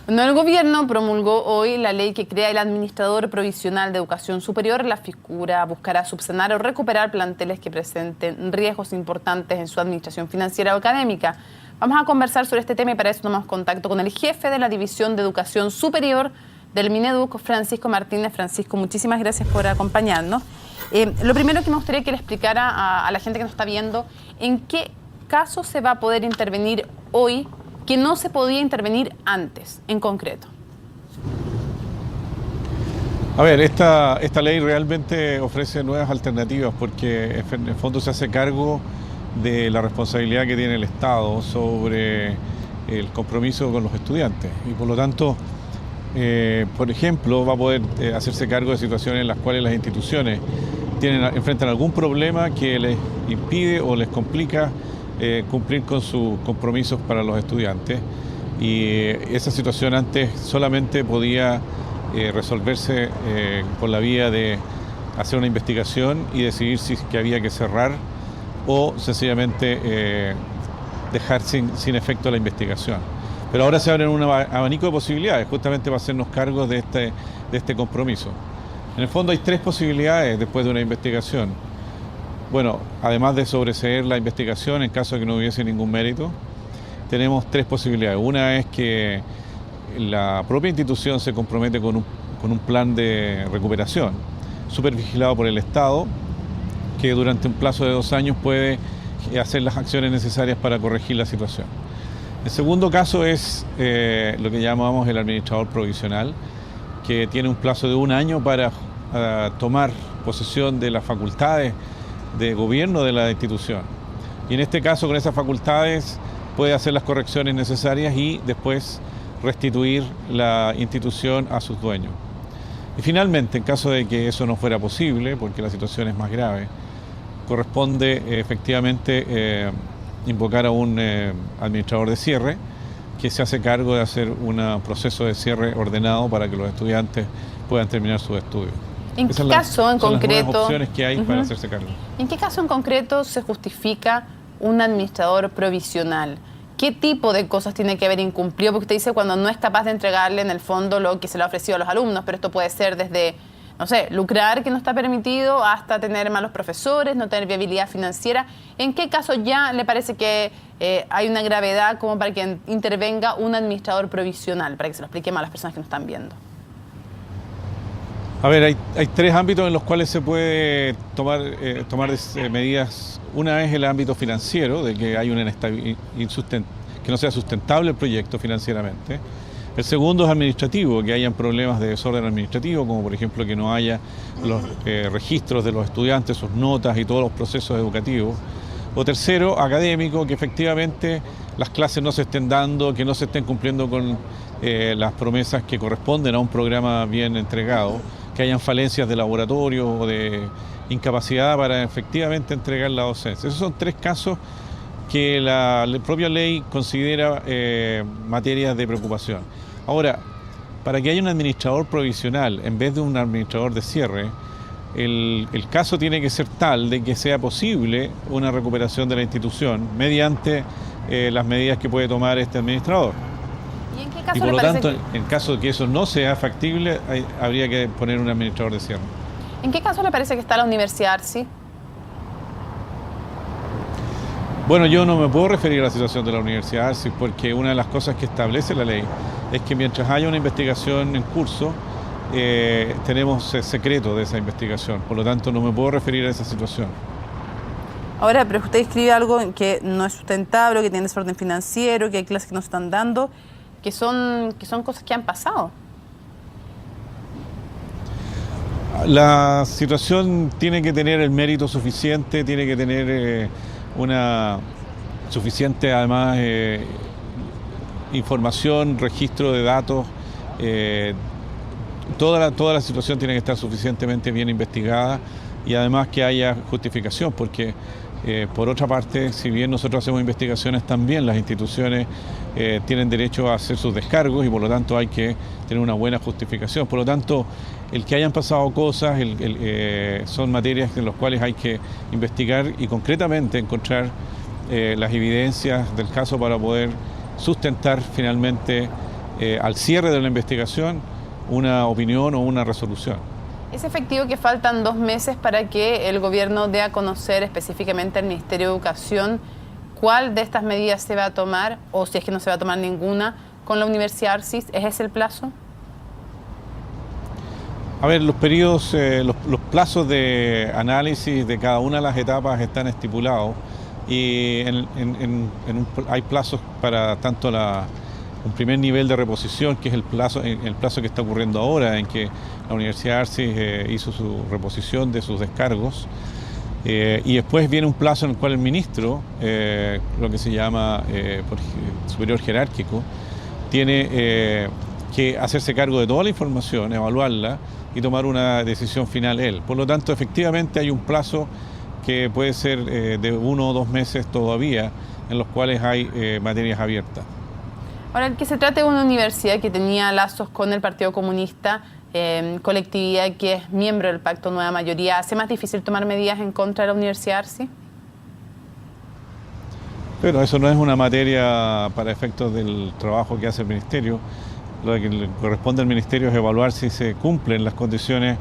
Bueno, el gobierno promulgó hoy la ley que crea el administrador provisional de educación superior. La figura buscará subsanar o recuperar planteles que presenten riesgos importantes en su administración financiera o académica. Vamos a conversar sobre este tema y para eso tomamos contacto con el jefe de la División de Educación Superior del Mineduc, Francisco Martínez. Francisco, muchísimas gracias por acompañarnos. Lo primero que me gustaría que le explicara a la gente que nos está viendo, ¿en qué caso se va a poder intervenir hoy que no se podía intervenir antes, en concreto? A ver, esta ley realmente ofrece nuevas alternativas porque en el fondo se hace cargo de la responsabilidad que tiene el Estado sobre el compromiso con los estudiantes y por lo tanto, por ejemplo, va a poder hacerse cargo de situaciones en las cuales las instituciones enfrentan algún problema que les impide o les complica cumplir con sus compromisos para los estudiantes y esa situación antes solamente podía resolverse por la vía de hacer una investigación y decidir si que había que cerrar o sencillamente dejar sin efecto la investigación. Pero ahora se abre un abanico de posibilidades justamente para hacernos cargos de este compromiso. En el fondo hay tres posibilidades después de una investigación. Bueno, además de sobreseer la investigación en caso de que no hubiese ningún mérito, tenemos tres posibilidades. Una es que la propia institución se compromete con un plan de recuperación, supervigilado por el Estado, que durante un plazo de 2 años puede hacer las acciones necesarias para corregir la situación. El segundo caso es lo que llamamos el administrador provisional, que tiene un plazo de 1 año para tomar posesión de las facultades de gobierno de la institución. Y en este caso, con esas facultades, puede hacer las correcciones necesarias y después restituir la institución a sus dueños. Y finalmente, en caso de que eso no fuera posible, porque la situación es más grave, corresponde efectivamente invocar a un administrador de cierre que se hace cargo de hacer un proceso de cierre ordenado para que los estudiantes puedan terminar sus estudios. ¿En qué caso en concreto? Las opciones que hay para hacerse cargo. ¿En qué caso en concreto se justifica un administrador provisional? ¿Qué tipo de cosas tiene que haber incumplido? Porque usted dice cuando no es capaz de entregarle en el fondo lo que se le ha ofrecido a los alumnos, pero esto puede ser desde, no sé, lucrar que no está permitido, hasta tener malos profesores, no tener viabilidad financiera. ¿En qué caso ya le parece que hay una gravedad como para que intervenga un administrador provisional? Para que se lo expliquemos a las personas que nos están viendo. A ver, hay tres ámbitos en los cuales se puede tomar medidas. Una es el ámbito financiero, de que hay que no sea sustentable el proyecto financieramente. El segundo es administrativo, que hayan problemas de desorden administrativo, como por ejemplo que no haya los registros de los estudiantes, sus notas y todos los procesos educativos. O tercero, académico, que efectivamente las clases no se estén dando, que no se estén cumpliendo con las promesas que corresponden a un programa bien entregado, que hayan falencias de laboratorio o de incapacidad para efectivamente entregar la docencia. Esos son tres casos que la propia ley considera materias de preocupación. Ahora, para que haya un administrador provisional en vez de un administrador de cierre, el caso tiene que ser tal de que sea posible una recuperación de la institución mediante las medidas que puede tomar este administrador. ¿Y en qué caso y por lo tanto, en caso de que eso no sea factible, habría que poner un administrador de cierre. ¿En qué caso le parece que está la Universidad Arci? Bueno, yo no me puedo referir a la situación de la Universidad Arci porque una de las cosas que establece la ley es que mientras haya una investigación en curso, tenemos secreto de esa investigación. Por lo tanto, no me puedo referir a esa situación. Ahora, pero usted escribe algo que no es sustentable, que tiene desorden financiero, que hay clases que no se están dando, que son cosas que han pasado. La situación tiene que tener el mérito suficiente, tiene que tener una suficiente, además, información, registro de datos. Toda la situación tiene que estar suficientemente bien investigada y además que haya justificación, porque por otra parte, si bien nosotros hacemos investigaciones, también las instituciones tienen derecho a hacer sus descargos y por lo tanto hay que tener una buena justificación. Por lo tanto, el que hayan pasado cosas son materias en las cuales hay que investigar y concretamente encontrar las evidencias del caso para poder sustentar finalmente al cierre de la investigación, una opinión o una resolución. ¿Es efectivo que faltan 2 meses para que el gobierno dé a conocer específicamente al Ministerio de Educación cuál de estas medidas se va a tomar, o si es que no se va a tomar ninguna, con la Universidad Arcis? ¿Es ese el plazo? A ver, los periodos, los plazos de análisis de cada una de las etapas están estipulados y hay plazos para tanto un primer nivel de reposición, que es el plazo que está ocurriendo ahora, en que la Universidad Arcis hizo su reposición de sus descargos, y después viene un plazo en el cual el ministro, lo que se llama por superior jerárquico, tiene que hacerse cargo de toda la información, evaluarla y tomar una decisión final él. Por lo tanto, efectivamente hay un plazo que puede ser de 1 o 2 meses todavía, en los cuales hay materias abiertas. Ahora, el que se trate de una universidad que tenía lazos con el Partido Comunista, colectividad que es miembro del Pacto Nueva Mayoría, ¿hace más difícil tomar medidas en contra de la Universidad Arcis? Pero eso no es una materia para efectos del trabajo que hace el Ministerio. Lo que le corresponde al Ministerio es evaluar si se cumplen las condiciones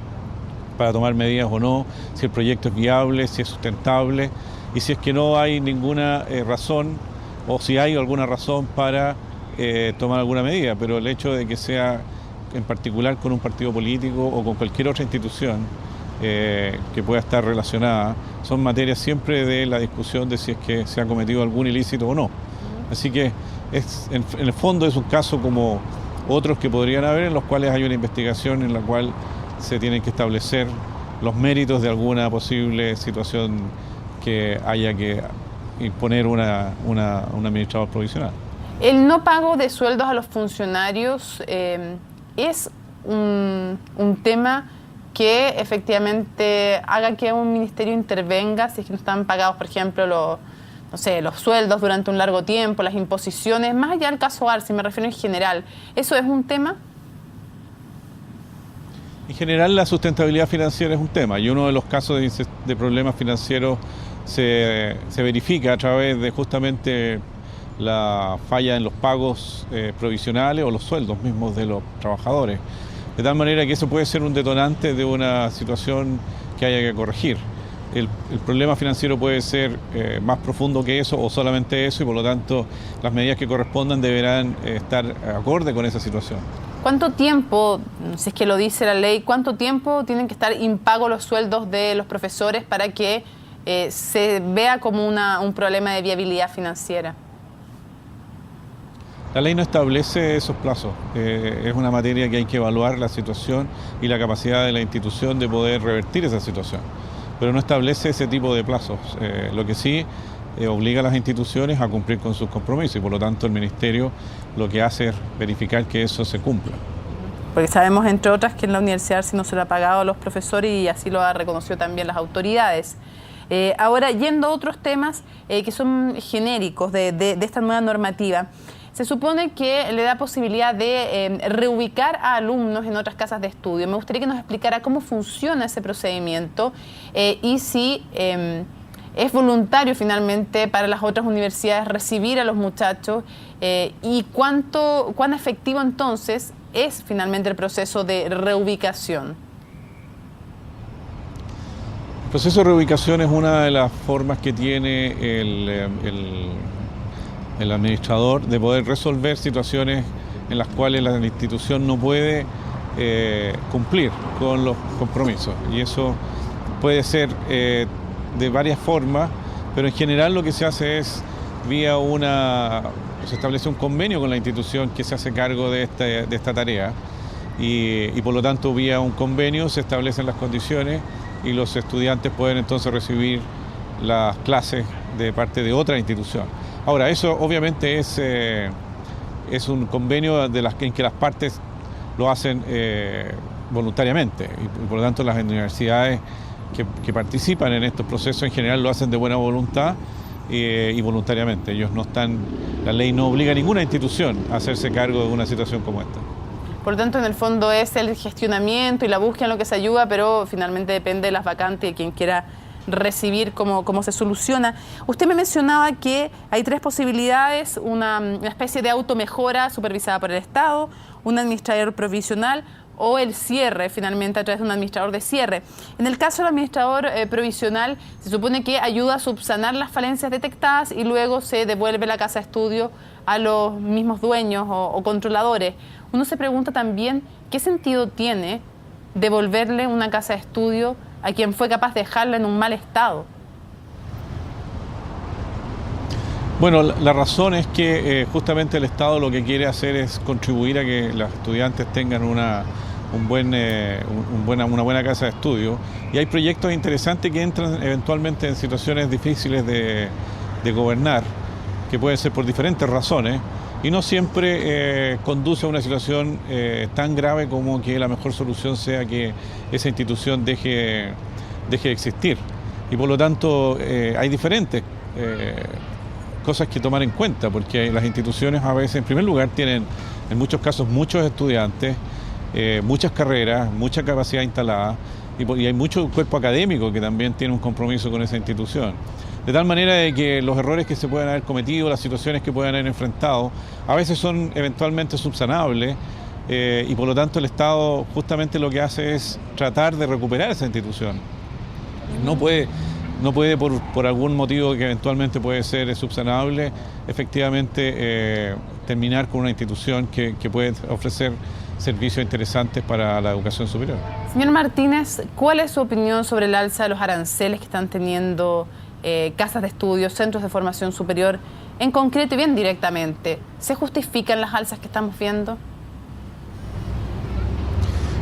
para tomar medidas o no, si el proyecto es viable, si es sustentable y si es que no hay ninguna razón o si hay alguna razón para tomar alguna medida. Pero el hecho de que sea en particular con un partido político o con cualquier otra institución que pueda estar relacionada, son materias siempre de la discusión de si es que se ha cometido algún ilícito o no. Así que en el fondo es un caso como otros que podrían haber, en los cuales hay una investigación en la cual se tienen que establecer los méritos de alguna posible situación que haya que imponer un administrador provisional. El no pago de sueldos a los funcionarios es un tema que efectivamente haga que un ministerio intervenga si es que no están pagados, por ejemplo, los sueldos durante un largo tiempo, las imposiciones, más allá del caso Arcis, me refiero en general. ¿Eso es un tema? En general, la sustentabilidad financiera es un tema, y uno de los casos de problemas financieros se verifica a través de justamente la falla en los pagos provisionales o los sueldos mismos de los trabajadores. De tal manera que eso puede ser un detonante de una situación que haya que corregir. El problema financiero puede ser más profundo que eso o solamente eso, y por lo tanto las medidas que correspondan deberán estar acorde con esa situación. ¿Cuánto tiempo, si es que lo dice la ley, cuánto tiempo tienen que estar impagos los sueldos de los profesores para que se vea como un problema de viabilidad financiera? La ley no establece esos plazos. Es una materia que hay que evaluar la situación y la capacidad de la institución de poder revertir esa situación, pero no establece ese tipo de plazos. Lo que sí obliga a las instituciones a cumplir con sus compromisos, y por lo tanto el Ministerio lo que hace es verificar que eso se cumpla. Porque sabemos, entre otras, que en la Universidad Arcis no se le ha pagado a los profesores, y así lo ha reconocido también las autoridades. Ahora, yendo a otros temas que son genéricos de esta nueva normativa, se supone que le da posibilidad de reubicar a alumnos en otras casas de estudio. Me gustaría que nos explicara cómo funciona ese procedimiento y si es voluntario finalmente para las otras universidades recibir a los muchachos y cuán efectivo entonces es finalmente el proceso de reubicación. El proceso de reubicación es una de las formas que tiene el administrador de poder resolver situaciones en las cuales la institución no puede cumplir con los compromisos. Y eso puede ser de varias formas, pero en general lo que se hace es se establece un convenio con la institución que se hace cargo de esta tarea, y por lo tanto vía un convenio se establecen las condiciones y los estudiantes pueden entonces recibir las clases de parte de otra institución. Ahora, eso obviamente es un convenio en que las partes lo hacen voluntariamente, y por lo tanto las universidades que participan en estos procesos en general lo hacen de buena voluntad y voluntariamente. La ley no obliga a ninguna institución a hacerse cargo de una situación como esta. Por lo tanto, en el fondo es el gestionamiento y la búsqueda en lo que se ayuda, pero finalmente depende de las vacantes y de quien quiera recibir cómo se soluciona. Usted me mencionaba que hay tres posibilidades: una especie de automejora supervisada por el Estado, un administrador provisional o el cierre, finalmente, a través de un administrador de cierre. En el caso del administrador provisional, se supone que ayuda a subsanar las falencias detectadas y luego se devuelve la casa de estudio a los mismos dueños o controladores. Uno se pregunta también qué sentido tiene devolverle una casa de estudio a quien fue capaz de dejarla en un mal estado. Bueno, la razón es que justamente el Estado lo que quiere hacer es contribuir a que los estudiantes tengan una buena casa de estudio, y hay proyectos interesantes que entran eventualmente en situaciones difíciles de gobernar, que pueden ser por diferentes razones, y no siempre conduce a una situación tan grave como que la mejor solución sea que esa institución deje de existir. Y por lo tanto hay diferentes cosas que tomar en cuenta, porque las instituciones a veces, en primer lugar, tienen en muchos casos muchos estudiantes, muchas carreras, mucha capacidad instalada, y hay mucho cuerpo académico que también tiene un compromiso con esa institución. De tal manera de que los errores que se pueden haber cometido, las situaciones que pueden haber enfrentado, a veces son eventualmente subsanables, y por lo tanto el Estado justamente lo que hace es tratar de recuperar esa institución. No puede por algún motivo que eventualmente puede ser subsanable, efectivamente terminar con una institución que puede ofrecer servicios interesantes para la educación superior. Señor Martínez, ¿cuál es su opinión sobre el alza de los aranceles que están teniendo casas de estudios, centros de formación superior, en concreto y bien directamente? ¿Se justifican las alzas que estamos viendo?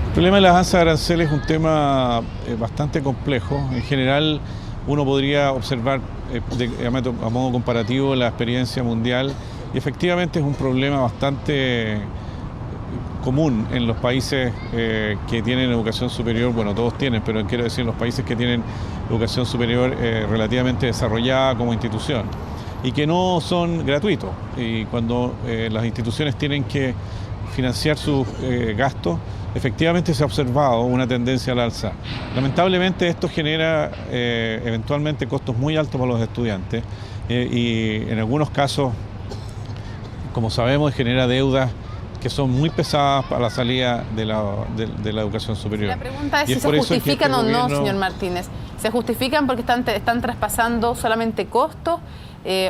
El problema de las alzas de aranceles es un tema bastante complejo. En general, uno podría observar a modo comparativo la experiencia mundial, y efectivamente es un problema bastante común en los países que tienen educación superior. Bueno, todos tienen, pero quiero decir los países que tienen educación superior relativamente desarrollada como institución, y que no son gratuitos. Y cuando las instituciones tienen que financiar sus gastos, efectivamente se ha observado una tendencia al alza. Lamentablemente esto genera eventualmente costos muy altos para los estudiantes, y en algunos casos, como sabemos, genera deudas que son muy pesadas para la salida de la educación superior. La pregunta es si se justifican o no, señor Martínez. ¿Se justifican porque están traspasando solamente costos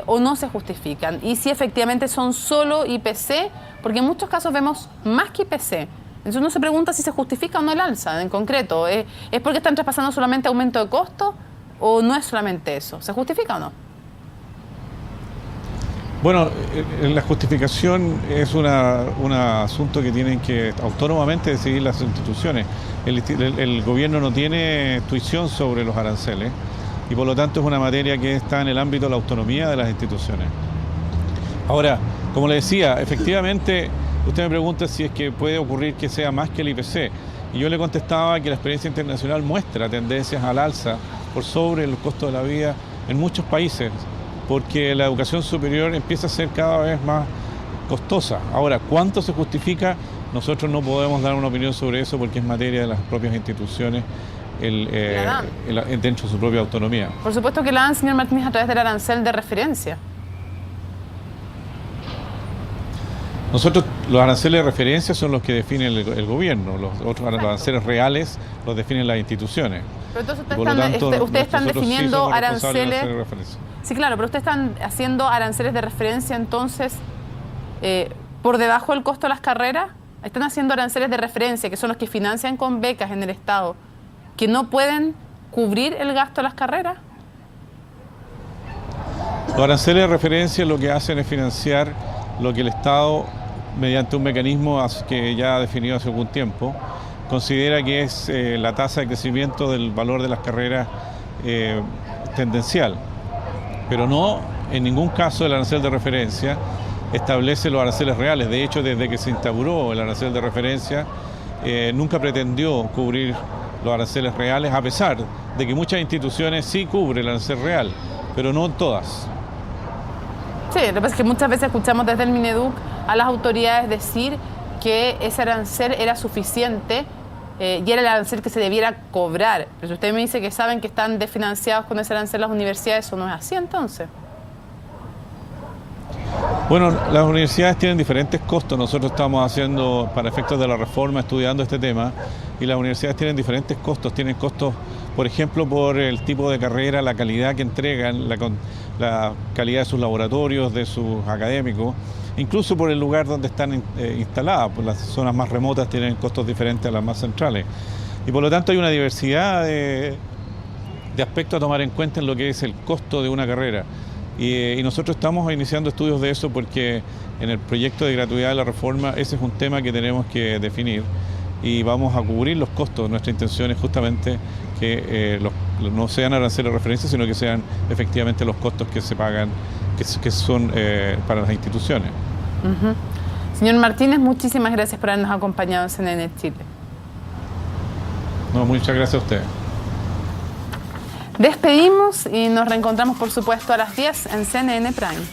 o no se justifican? Y si efectivamente son solo IPC, porque en muchos casos vemos más que IPC. Entonces uno se pregunta si se justifica o no el alza en concreto. ¿Es porque están traspasando solamente aumento de costos o no es solamente eso? ¿Se justifica o no? Bueno, la justificación es un asunto que tienen que autónomamente decidir las instituciones. El gobierno no tiene tuición sobre los aranceles, y por lo tanto es una materia que está en el ámbito de la autonomía de las instituciones. Ahora, como le decía, efectivamente, usted me pregunta si es que puede ocurrir que sea más que el IPC, y yo le contestaba que la experiencia internacional muestra tendencias al alza por sobre el costo de la vida en muchos países, porque la educación superior empieza a ser cada vez más costosa. Ahora, ¿cuánto se justifica? Nosotros no podemos dar una opinión sobre eso, porque es materia de las propias instituciones dentro de su propia autonomía. Por supuesto que la dan, señor Martínez, a través del arancel de referencia. Nosotros, los aranceles de referencia son los que define el gobierno, los otros aranceles reales los definen las instituciones. Pero entonces ustedes están definiendo aranceles. Sí, claro, pero ustedes están haciendo aranceles de referencia, entonces, por debajo del costo de las carreras. Están haciendo aranceles de referencia, que son los que financian con becas en el Estado, que no pueden cubrir el gasto de las carreras. Los aranceles de referencia lo que hacen es financiar lo que el Estado, mediante un mecanismo que ya ha definido hace algún tiempo, considera que es la tasa de crecimiento del valor de las carreras tendencial. Pero no, en ningún caso el arancel de referencia establece los aranceles reales. De hecho, desde que se instauró el arancel de referencia, nunca pretendió cubrir los aranceles reales, a pesar de que muchas instituciones sí cubren el arancel real, pero no todas. Sí, lo que pasa es que muchas veces escuchamos desde el Mineduc a las autoridades decir que ese arancel era suficiente y era el arancel que se debiera cobrar. Pero si usted me dice que saben que están desfinanciados con ese arancel las universidades, ¿eso no es así entonces? Bueno, las universidades tienen diferentes costos. Nosotros estamos haciendo, para efectos de la reforma, estudiando este tema, y las universidades tienen diferentes costos. Tienen costos, por ejemplo, por el tipo de carrera, la calidad que entregan, la calidad de sus laboratorios, de sus académicos, incluso por el lugar donde están instaladas. Pues las zonas más remotas tienen costos diferentes a las más centrales. Y por lo tanto hay una diversidad de aspectos a tomar en cuenta en lo que es el costo de una carrera. Y nosotros estamos iniciando estudios de eso porque en el proyecto de gratuidad de la reforma ese es un tema que tenemos que definir y vamos a cubrir los costos. Nuestra intención es justamente que no sean aranceles de referencia, sino que sean efectivamente los costos que se pagan, que son para las instituciones. Señor Martínez, muchísimas gracias por habernos acompañado en CNN Chile. No, muchas gracias a usted. Despedimos y nos reencontramos, por supuesto, a las 10 en CNN Prime.